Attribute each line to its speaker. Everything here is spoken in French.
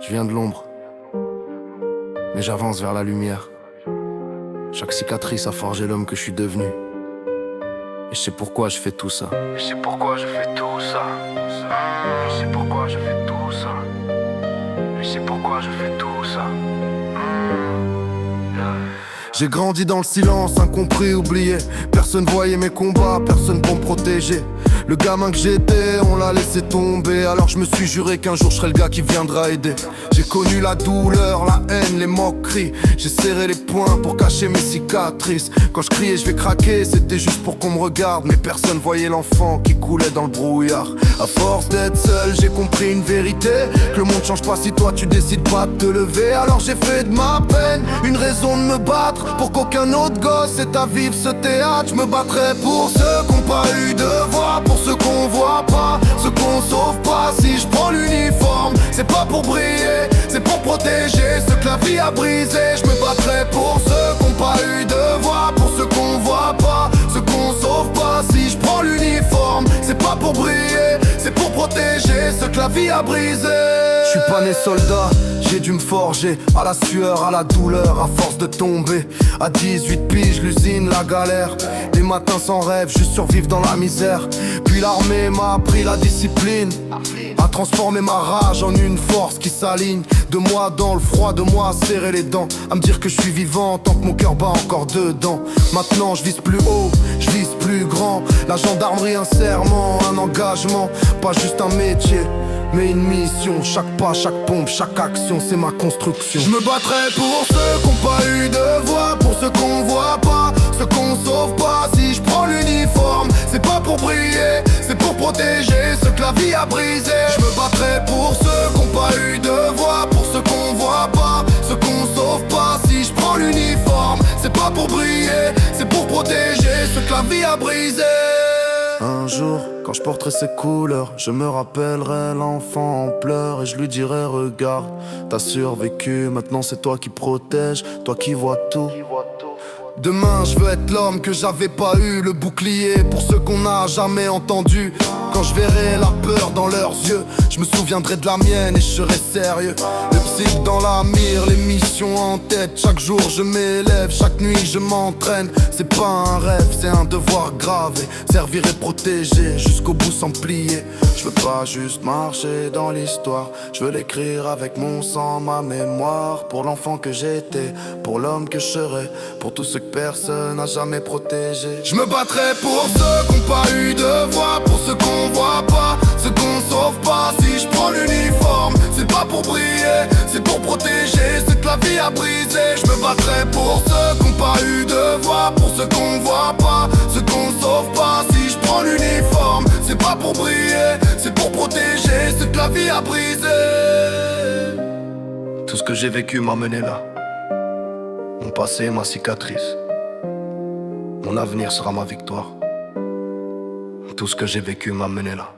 Speaker 1: Je viens de l'ombre, mais j'avance vers la lumière. Chaque cicatrice a forgé l'homme que je suis devenu. Et je sais pourquoi je fais tout ça.
Speaker 2: Je sais pourquoi je fais tout ça. Je sais pourquoi je fais tout ça. Je sais pourquoi je fais tout ça.
Speaker 1: J'ai grandi dans le silence, incompris, oublié. Personne voyait mes combats, personne pour me protéger. Le gamin que j'étais, on l'a laissé tomber. Alors je me suis juré qu'un jour je serais le gars qui viendra aider. J'ai connu la douleur, la haine, les moqueries. J'ai serré les poings pour cacher mes cicatrices. Quand je criais je vais craquer, c'était juste pour qu'on me regarde. Mais personne voyait l'enfant qui coulait dans le brouillard. À force d'être seul, j'ai compris une vérité, que le monde change pas si toi tu décides pas de te lever. Alors j'ai fait de ma peine une raison de me battre, pour qu'aucun autre gosse ait à vivre ce théâtre. Je me battrai pour ceux qui n'ont pas eu de voix, pour ceux qu'on voit pas, ceux qu'on sauve pas. Si je prends l'uniforme, c'est pas pour briller, c'est pour protéger ceux que la vie a brisé. Je me battrai pour ceux qui n'ont pas eu de voix, pour ceux qu'on voit pas, ceux qu'on sauve pas. Si je prends l'uniforme, c'est pas pour briller, c'est pour protéger ceux que la vie a brisé. Je suis pas né soldat, j'ai dû me forger à la sueur, à la douleur, à force de tomber. À 18 piges, l'usine, la galère. Des matins sans rêve, juste survivre dans la misère. Puis l'armée m'a appris la discipline, à transformer ma rage en une force qui s'aligne. De moi dans le froid, de moi à serrer les dents, à me dire que je suis vivant tant que mon cœur bat encore dedans. Maintenant je vise plus haut, je vise plus grand. La gendarmerie, un serment, un engagement. Pas juste un métier, mais une mission. Chaque pas, chaque pompe, chaque action, c'est ma construction. Je me battrai pour ceux qui n'ont pas eu de voix, pour ceux qu'on voit pas, ceux qu'on sauve pas. Si je prends l'uniforme, c'est pas pour briller, c'est pour protéger ceux que la vie a brisé. Je me battrai pour ceux qui n'ont pas eu de voix, pour ceux qu'on voit pas, ceux qu'on sauve pas. Si je prends l'uniforme, c'est pas pour briller, c'est pour protéger ceux que la vie a brisé. Un jour, quand je porterai ces couleurs, je me rappellerai l'enfant en pleurs et je lui dirai regarde, t'as survécu, maintenant c'est toi qui protège, toi qui vois tout. Demain je veux être l'homme que j'avais pas eu, le bouclier pour ceux qu'on n'a jamais entendu. Quand je verrai la peur dans leurs yeux, je me souviendrai de la mienne et je serai sérieux. Le psych dans la mire, les missions en tête. Chaque jour je m'élève, chaque nuit je m'entraîne. C'est pas un rêve, c'est un devoir grave. Et servir et protéger jusqu'au bout sans plier. Je veux pas juste marcher dans l'histoire, je veux l'écrire avec mon sang, ma mémoire. Pour l'enfant que j'étais, pour l'homme que je serai, pour tous ceux que personne n'a jamais protégé. Je me battrai pour ceux qui n'ont pas eu de voix, pour ceux qu'on voit pas, ceux qu'on sauve pas. Si je prends l'uniforme, c'est pas pour briller, c'est pour protéger ceux que la vie a brisé. Je me battrai pour ceux qui n'ont pas eu de voix, pour ceux qu'on voit pas, ceux qu'on sauve pas. Si je prends l'uniforme, c'est pas pour briller, c'est pour protéger ceux que la vie a brisé. Tout ce que j'ai vécu m'a mené là. Mon passé est ma cicatrice, mon avenir sera ma victoire. Tout ce que j'ai vécu m'a mené là.